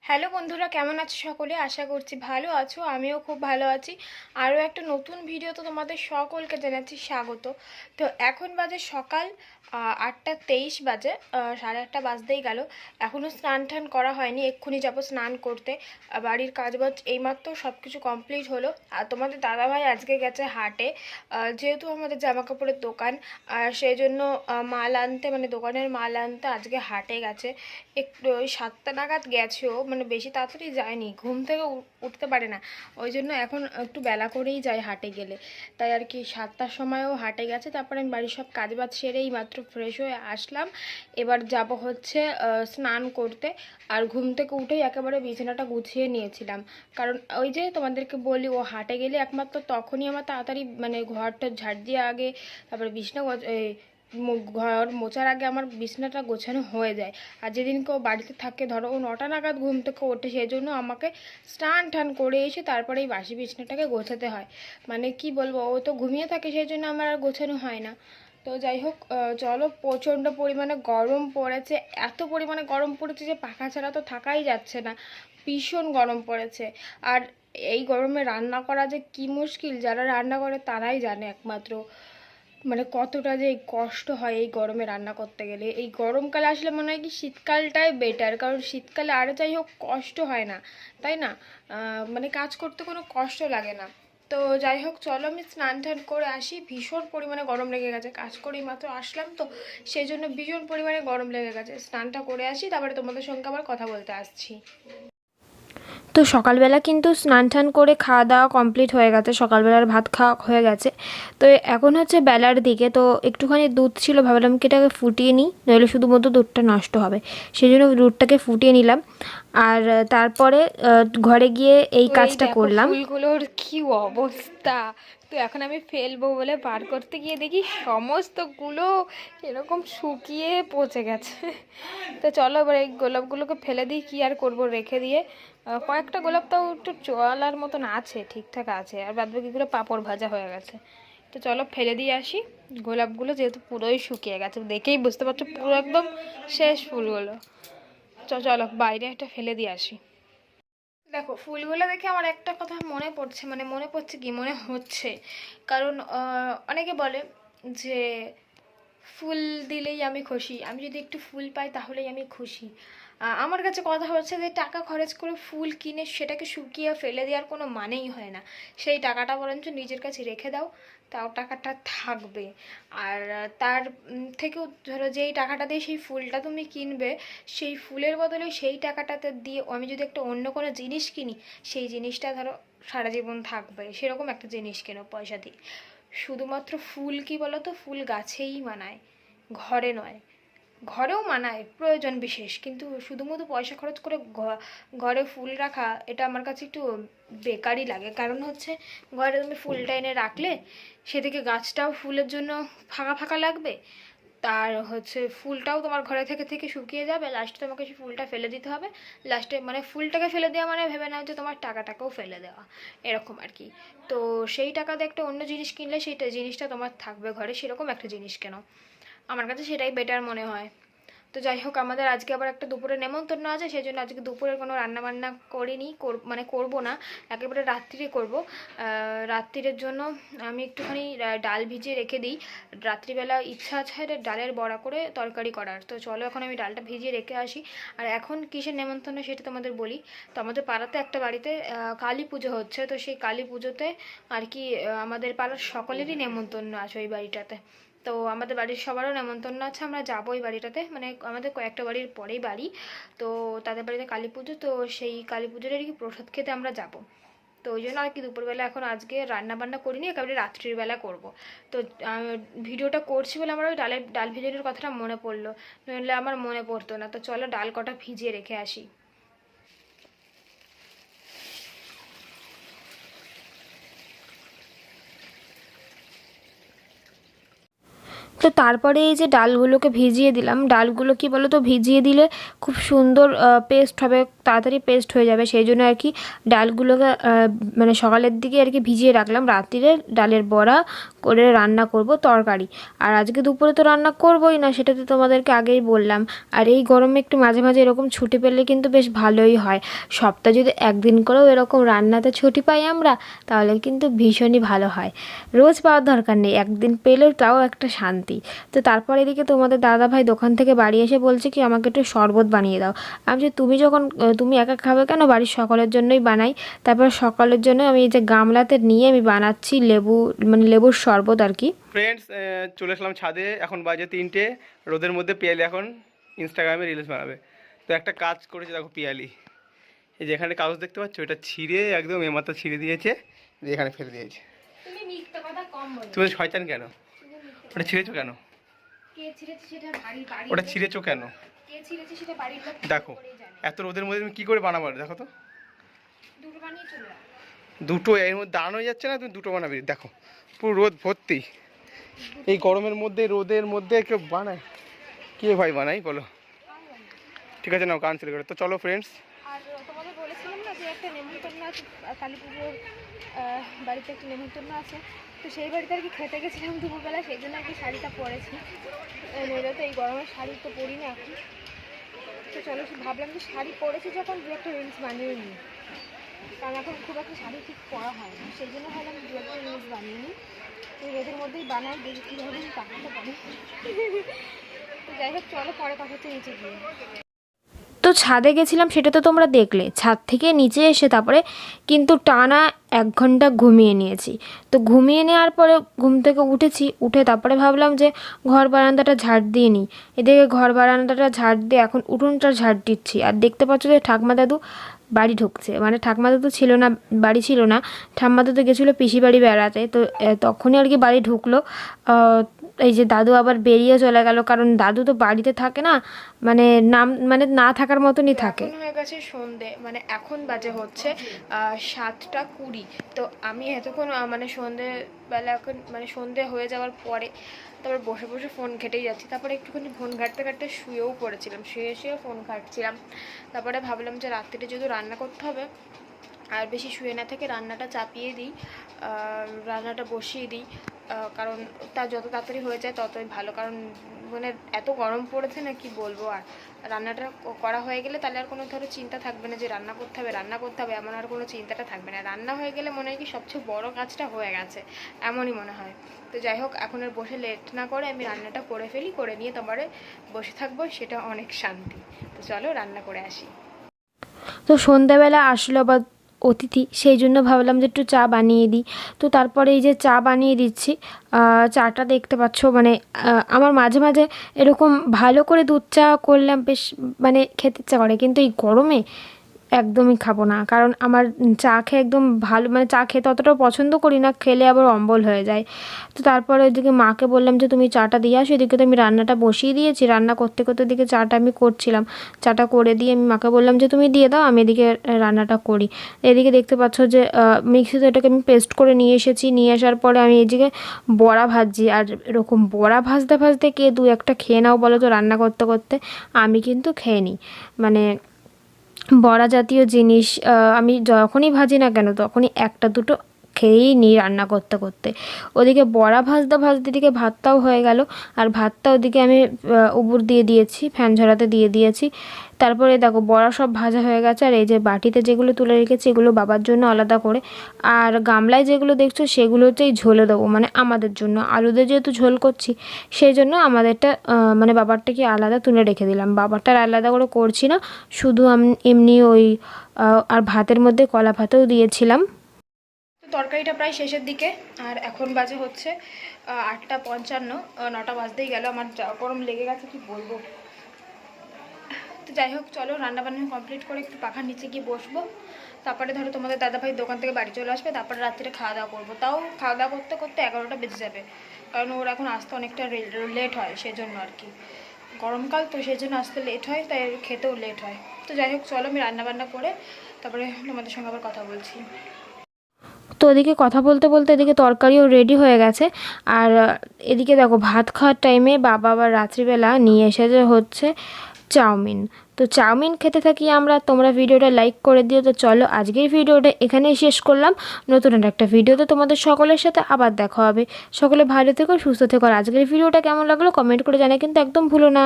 Hello বন্ধুরা, কেমন আছো সকলে? আশা করছি ভালো আছো। আমিও খুব ভালো আছি। আরও একটা নতুন ভিডিওতে তোমাদের সকলকে জানাচ্ছি স্বাগত। তো এখন বাজে সকাল 8:23 বাজে, 8:30 বাজতেই গেল। এখনও স্নান টান করা হয়নি, এক্ষুনি যাবো স্নান করতে। বাড়ির কাজবাজ এইমাত্র সব কিছু কমপ্লিট হলো। আর তোমাদের দাদাভাই আজকে গেছে হাটে, যেহেতু আমাদের জামা কাপড়ের দোকান, সেই জন্য মাল আনতে, মানে দোকানের মাল আনতে আজকে হাটে গেছে। একটু ওই 7টা নাগাদ গেছেও, মানে বেশি তাড়াতাড়ি যায়নি, ঘুম থেকে উঠতে পারে না, ওই জন্য এখন একটু বেলা করেই যায় হাটে গেলে। তাই আর কি 7টার সময়ও হাটে গেছে। তারপরে আমি বাড়ির সব কাজবাজ সেরেই মাত্র ফ্রেশ হয়ে আসলাম। এবার যাব হচ্ছে স্নান করতে। আর ঘুম থেকে উঠেই একেবারে বিছানাটা গুছিয়ে নিয়েছিলাম, কারণ ওই যে তোমাদেরকে বলি, ও হাটে গেলে একমাত্র তখনই আমার তাড়াতাড়ি, মানে ঘরটা ঝাড় দিয়ে আগে, তারপরে বিছনা ঘর মোছার আগে আমার বিছানাটা গোছানো হয়ে যায়। আর যেদিনকে ও বাড়িতে থাকে, ধরো ও 9টা নাগাদ ঘুম থেকে ওঠে, সেই জন্য আমাকে স্নান টান করে এসে তারপরে এই বাসি বিছানাটাকে গোছাতে হয়। মানে কি বলবো, ও তো ঘুমিয়ে থাকে, সেই জন্য আমার আর গোছানো হয় না। তো যাই হোক, চলো, প্রচণ্ড পরিমাণে গরম পড়েছে। এত পরিমাণে গরম পড়েছে যে পাখা ছাড়া তো থাকাই যাচ্ছে না, ভীষণ গরম পড়েছে। আর এই গরমে রান্না করা যে কি মুশকিল, যারা রান্না করে তারাই জানে একমাত্র, মানে কতটা যে কষ্ট হয় এই গরমে রান্না করতে গেলে। এই গরমকালে আসলে মনে হয় কি শীতকালটাই বেটার, কারণ শীতকালে আরও যাই হোক কষ্ট হয় না, তাই না? মানে কাজ করতে কোনো কষ্ট লাগে না। তো যাই হোক, চলো আমি স্নান টান করে আসি। ভীষণ পরিমাণে গরম লেগে গেছে, কাজ করেই মাত্র আসলাম তো, সেই জন্য ভীষণ পরিমাণে গরম লেগে গেছে। স্নানটা করে আসি, তারপরে তোমাদের সঙ্গে আবার কথা বলতে আসছি। তো সকালবেলা কিন্তু স্নান টান করে খাওয়া দাওয়া কমপ্লিট হয়ে গেছে, সকালবেলার ভাত খাওয়া হয়ে গেছে। তো এখন হচ্ছে বেলার দিকে, তো একটুখানি দুধ ছিল, ভাবলাম কি এটাকে ফুটিয়ে নিই, নইলে শুধুমাত্র দুধটা নষ্ট হবে। সেই জন্য দুধটাকে ফুটিয়ে নিলাম। আর তারপরে ঘরে গিয়ে এই কাজটা করলাম। ফুলগুলোর কি অবস্থা! তো এখন আমি ফেলবো বলে বার করতে গিয়ে দেখি সমস্তগুলো এরকম শুকিয়ে পচে গেছে। তো চলো এবার এই গোলাপগুলোকে ফেলে দিই, কি আর করবো রেখে দিয়ে। কয়েকটা গোলাপ তাও একটু চলার মতন আছে, ঠিকঠাক আছে, আর বাদবাকিগুলো পাঁপড় ভাজা হয়ে গেছে। তো চলো ফেলে দিয়ে আসি গোলাপগুলো, যেহেতু পুরোই শুকিয়ে গেছে, দেখেই বুঝতে পারছো পুরো একদম শেষ ফুলগুলো। চলো বাইরে একটা ফেলে দিয়ে আসি। দেখো, ফুলগুলো দেখে আমার একটা কথা মনে পড়ছে, মানে মনে পড়ছে কি মনে হচ্ছে, কারণ অনেকে বলে যে ফুল দিলেই আমি খুশি, আমি যদি একটু ফুল পাই তাহলেই আমি খুশি। আমার কাছে কথা হচ্ছে যে টাকা খরচ করে ফুল কিনে সেটাকে শুকিয়ে ফেলে দেওয়ার কোনো মানেই হয় না। সেই টাকাটা বরঞ্চ নিজের কাছে রেখে দাও, তাও টাকাটা থাকবে। আর তার থেকেও ধরো, যেই টাকাটা দিয়ে সেই ফুলটা তুমি কিনবে, সেই ফুলের বদলে সেই টাকাটাতে দিয়ে আমি যদি একটা অন্য কোনো জিনিস কিনি, সেই জিনিসটা ধরো সারা জীবন থাকবে, সেরকম একটা জিনিস কেনো পয়সা দিয়ে। শুধুমাত্র ফুল কি বলো তো, ফুল গাছেই মানায়, ঘরে নয়। ঘরেও মানায় প্রয়োজন বিশেষ, কিন্তু শুধুমাত্র পয়সা খরচ করে ঘরে ফুল রাখা, এটা আমার কাছে একটু বেকারই লাগে। কারণ হচ্ছে, ঘরে তুমি ফুলটা এনে রাখলে, সেদিকে গাছটাও ফুলের জন্য ফাঁকা ফাঁকা লাগবে, তার হচ্ছে ফুলটাও তোমার ঘরে থেকে থেকে শুকিয়ে যাবে, লাস্টে তোমাকে সেই ফুলটা ফেলে দিতে হবে। লাস্টে মানে ফুলটাকে ফেলে দেওয়া মানে ভেবে নাও যে তোমার টাকাটাকেও ফেলে দেওয়া, এরকম আর কি। তো সেই টাকা দিয়ে একটা অন্য জিনিস কিনলে সেইটা জিনিসটা তোমার থাকবে ঘরে, সেরকম একটা জিনিস কেন, আমার কাছে সেটাই বেটার মনে হয়। তো যাই হোক, আমাদের আজকে আবার একটা দুপুরে নেমন্তন্ন আছে, সেই জন্য আজকে দুপুরের কোনো রান্নাবান্না করিনি, মানে করব না, একেবারে রাত্রিরে করব। রাত্রিরের জন্য আমি একটুখানি ডাল ভিজিয়ে রেখে দিই। রাত্রিবেলা ইচ্ছা আছে ডালের বড়া করে তরকারি করার। তো চলো এখন আমি ডালটা ভিজিয়ে রেখে আসি। আর এখন কিসের নেমন্তন্ন সেটা তোমাদের বলি। তো আমাদের পাড়াতে একটা বাড়িতে কালী পুজো হচ্ছে, তো সেই কালী পুজোতে আর কি আমাদের পাড়ার সকলেরই নেমন্তন্ন আছে ওই বাড়িটাতে। তো আমাদের বাড়ির সবারও নেমন্তন্ন আছে, আমরা যাবো ওই বাড়িটাতে, মানে আমাদের কয়েকটা বাড়ির পরেই বাড়ি। তো তাদের বাড়িতে কালী পুজো, তো সেই কালী পুজোর আর কি প্রসাদ খেতে আমরা যাব। তো ওই জন্য আর কি দুপুরবেলা এখন আজকে রান্না বান্না করিনি, একেবারে রাত্রির বেলা করব। তো ভিডিওটা করছি বলে আমার ওই ডাল ভিজানোর কথাটা মনে পড়লো, নইলে আমার মনে পড়তো না। তো চলো ডাল কটা ভিজিয়ে রেখে আসি। তো তারপরে এই যে ডালগুলোকে ভিজিয়ে দিলাম, ডালগুলো কি বলো তো ভিজিয়ে দিলে খুব সুন্দর পেস্ট হবে, তাড়াতাড়ি পেস্ট হয়ে যাবে, সেই জন্য আর কি ডালগুলোকে মানে সকালের দিকে আর কি ভিজিয়ে রাখলাম, রাত্রিরে ডালের বড়া করে রান্না করব তরকারি। আর আজকে দুপুরে তো রান্না করবোই না, সেটা তো তোমাদেরকে আগেই বললাম। আর এই গরমে একটু মাঝে মাঝে এরকম ছুটি পেলে কিন্তু বেশ ভালোই হয়, সপ্তাহে যদি একদিন করেও এরকম রান্নাতে ছুটি পাই আমরা, তাহলে কিন্তু ভীষণই ভালো হয়। রোজ পাওয়ার দরকার নেই, একদিন পেলেও তাও একটা শান্তি। তো তারপর এদিকে তোমাদের দাদা ভাই দোকান থেকে বাড়ি এসে বলছে কি আমাকে একটু শরবত বানিয়ে দাও। আমি যে তুমি একা খাবে কেন, বাড়ির সকলের জন্যই বানাই। তারপর সকালের জন্য আমি এই যে গামলাতে নিয়ে আমি বানাচ্ছি লেবুর শরবত আর কি। ফ্রেন্ডস, চলে আসলাম ছাদে, এখন বাজে 3টে, রোদের মধ্যে পিয়ালি এখন ইনস্টাগ্রামে রিলস বানাবে। তো একটা কাজ করেছে দেখো, পিয়ালি এই যে এখানে কাগজ দেখতে পাচ্ছ, এটা ছিঁড়ে একদম এমাথা ছিঁড়ে দিয়েছে, দিয়ে এখানে ফেলে দিয়েছে। তুমি শয়তান কেন, ওটা ছিঁড়েছো কেন, ওটা ছিঁড়েছো কেন? দেখো এত রোদের মধ্যে তুমি কী করে বানাবো, দেখো তো দুটো এর মধ্যে দাঁড়ানো যাচ্ছে না, তুমি দুটো বানাবে, দেখো পুরো রোদ ভর্তি। এই গরমের মধ্যে রোদের মধ্যে কেউ বানায়? কে ভাই বানাই বলো? ঠিক আছে, নাও ক্যান্সেল করে। তো চলো ফ্রেন্ডস, আর তোমাদের বলেছিলাম না যে একটা নেমন্তন্ন আছে, কালী পুজোর বাড়িতে একটা নেমন্তন্ন আছে, তো সেই বাড়িতে আর কি খেতে গেছিলাম দুপুরবেলা, সেই জন্য আর কি শাড়িটা পরেছি। নইলে তো এই গরমের শাড়ি তো পরি না এখন। তো চলো ভাবলাম যে শাড়ি পরেছি যখন দু একটা রিলস বানিয়ে নিই, কারণ এখন খুব একটা শাড়ি ঠিক পরা হয় না, সেই জন্য ভাবলাম দু একটা রিলস বানিয়ে নিই। এই রোদের মধ্যেই বানাই, দেখি কীভাবে আমি বানাতে পারি। তো যাই হোক চলো, পরে কথা হচ্ছে নিচে গিয়ে। তো ছাদে গেছিলাম সেটা তো তোমরা দেখলে, ছাদ থেকে নিচে এসে তারপরে কিন্তু টানা 1 ঘন্টা ঘুমিয়ে নিয়েছি। তো ঘুমিয়ে নেওয়ার পরে ঘুম থেকে উঠে তারপরে ভাবলাম যে ঘর বারান্দাটা ঝাড় দিয়ে নিই। এদিকে ঘর বারান্দাটা ঝাড় দিয়ে এখন উঠোনটা ঝাড় দিচ্ছি, আর দেখতে পাচ্ছ যে ঠাকমা দাদু বাড়ি ঢুকছে, মানে ঠাকমা দাদু ছিল না, বাড়ি ছিল না, ঠাম্মা দাদু গেছিলো পিসি বাড়ি বেড়াতে, তো তখনই আর কি বাড়ি ঢুকলো। এই যে দাদু আবার বেরিয়ে চলে গেল, কারণ দাদু তো বাড়িতে থাকে না, মানে না থাকার মতনই থাকে। এখন হয়ে গেছে সন্ধে, মানে এখন বাজে হচ্ছে 7টা 20। তো আমি এতক্ষণ মানে সন্ধেবেলা এখন মানে সন্ধে হয়ে যাওয়ার পরে তারপর বসে বসে ফোন ঘেটেই যাচ্ছি, তারপরে একটুখানি ফোন ঘাঁটতে ঘাঁটতে শুয়েও পড়েছিলাম, শুয়েও ফোন ঘাঁটছিলাম। তারপরে ভাবলাম যে রাত্রিরে যেহেতু রান্না করতে হবে, আর বেশি শুয়ে না থেকে রান্নাটা চাপিয়ে দিই, রান্নাটা বসিয়ে দিই, কারণ তা যত তাড়াতাড়ি হয়ে যায় ততই ভালো, কারণ মানে এত গরম পড়েছে না কি বলবো। আর রান্নাটা করা হয়ে গেলে তাহলে আর কোনো ধরো চিন্তা থাকবে না যে রান্না করতে হবে, এমন আর কোনো চিন্তাটা থাকবে না। রান্না হয়ে গেলে মনে হয় কি সবচেয়ে বড় কাজটা হয়ে গেছে, এমনই মনে হয়। তো যাই হোক, এখন আর বসে লেট না করে আমি রান্নাটা করে ফেলি, করে নিয়ে তোমারে বসে থাকবো, সেটা অনেক শান্তি। তো চলো রান্না করে আসি। তো সন্ধ্যাবেলা আসলো আবার অতিথি, সেই জন্য ভাবলাম যে একটু চা বানিয়ে দিই। তো তারপরে এই যে চা বানিয়ে দিচ্ছি, চাটা দেখতে পাচ্ছ, মানে আমার মাঝে মাঝে এরকম ভালো করে দুধ চা করলাম বেশ মানে খেতে ইচ্ছা করে, কিন্তু এই গরমে একদমই খাবো না, কারণ আমার চা খেয়ে একদম ভালো, মানে চা খেতে অতটাও পছন্দ করি না, খেলে আবার অম্বল হয়ে যায়। তো তারপরে ওইদিকে মাকে বললাম যে তুমি চাটা দিয়ে আসো, এদিকে তো আমি রান্নাটা বসিয়ে দিয়েছি, রান্না করতে করতে দিকে চাটা আমি করছিলাম, চাটা করে দিয়ে আমি মাকে বললাম যে তুমি দিয়ে দাও, আমি এদিকে রান্নাটা করি। এদিকে দেখতে পাচ্ছ যে মিক্সিতে এটাকে আমি পেস্ট করে নিয়ে এসেছি, নিয়ে আসার পরে আমি এদিকে বড়া ভাজছি। আর এরকম বড়া ভাজতে ভাজতে কে দু একটা খেয়ে নাও বলো তো রান্না করতে করতে, আমি কিন্তু খেয়ে নিই, মানে বড়া জাতীয় জিনিস আমি যখনই ভাজি না কেন তখনই একটা দুটো খেয়েই নিই রান্না করতে করতে। ওদিকে বড়া ভাজতে ভাজতে দিকে ভাতটাও হয়ে গেল, আর ভাতটা ওদিকে আমি উপর দিয়ে দিয়েছি, ফ্যান ঝরাতে দিয়ে দিয়েছি। তারপরে দেখো বড়া সব ভাজা হয়ে গেছে, আর এই যে বাটিতে যেগুলো তুলে রেখেছি এগুলো বাবার জন্য আলাদা করে, আর গামলায় যেগুলো দেখছো সেগুলো হচ্ছেই ঝোলে দেবো, মানে আমাদের জন্য আলুতে যেহেতু ঝোল করছি সেই জন্য আমাদেরটা মানে বাবারটাকে আলাদা তুলে রেখে দিলাম, বাবারটার আলাদা করে করছি না, শুধু এমনি ওই আর ভাতের মধ্যে কলা ভাতেও দিয়েছিলাম। তো তরকারিটা প্রায় শেষের দিকে, আর এখন বাজে হচ্ছে 8টা 55, 9টা বাজতেই গেল, আমার যা গরম লেগে গেছে কি বলবো। তো যাই হোক চলো রান্নাবান্না কমপ্লিট করে একটু পাখার নিচে গিয়ে বসবো, তারপরে ধরো তোমাদের দাদাভাই দোকান থেকে বাড়ি চলে আসবে, তারপরে রাত্রে খাওয়া দাওয়া করবো, তাও খাওয়া দাওয়া করতে করতে 11টা বেজে যাবে, কারণ ওর এখন আসতে অনেকটা লেট হয়, সেজন্য আর কি গরমকাল তো সেই জন্য আসতে লেট হয়, তাই খেতেও লেট হয়। তো যাই হোক চলো আমি রান্নাবান্না করে তারপরে তোমাদের সঙ্গে আবার কথা বলছি। তো ওদিকে কথা বলতে বলতে এদিকে তরকারিও রেডি হয়ে গেছে। আর এদিকে দেখো ভাত খাওয়ার টাইমে বাবা আবার রাত্রিবেলা নিয়ে এসেছে হচ্ছে চাউমিন। তো চাউমিন খেতে থাকি আমরা। তোমরা ভিডিওটা লাইক করে দিও। তো চলো আজকের ভিডিওটা এখানেই শেষ করলাম। নতুন একটা ভিডিওতে তোমাদের সকলের সাথে আবার দেখা হবে। সকলে ভালো থেকো, সুস্থ থেকো। আর আজকের ভিডিওটা কেমন লাগলো কমেন্ট করে জানাই কিন্তু একদম ভুলো না।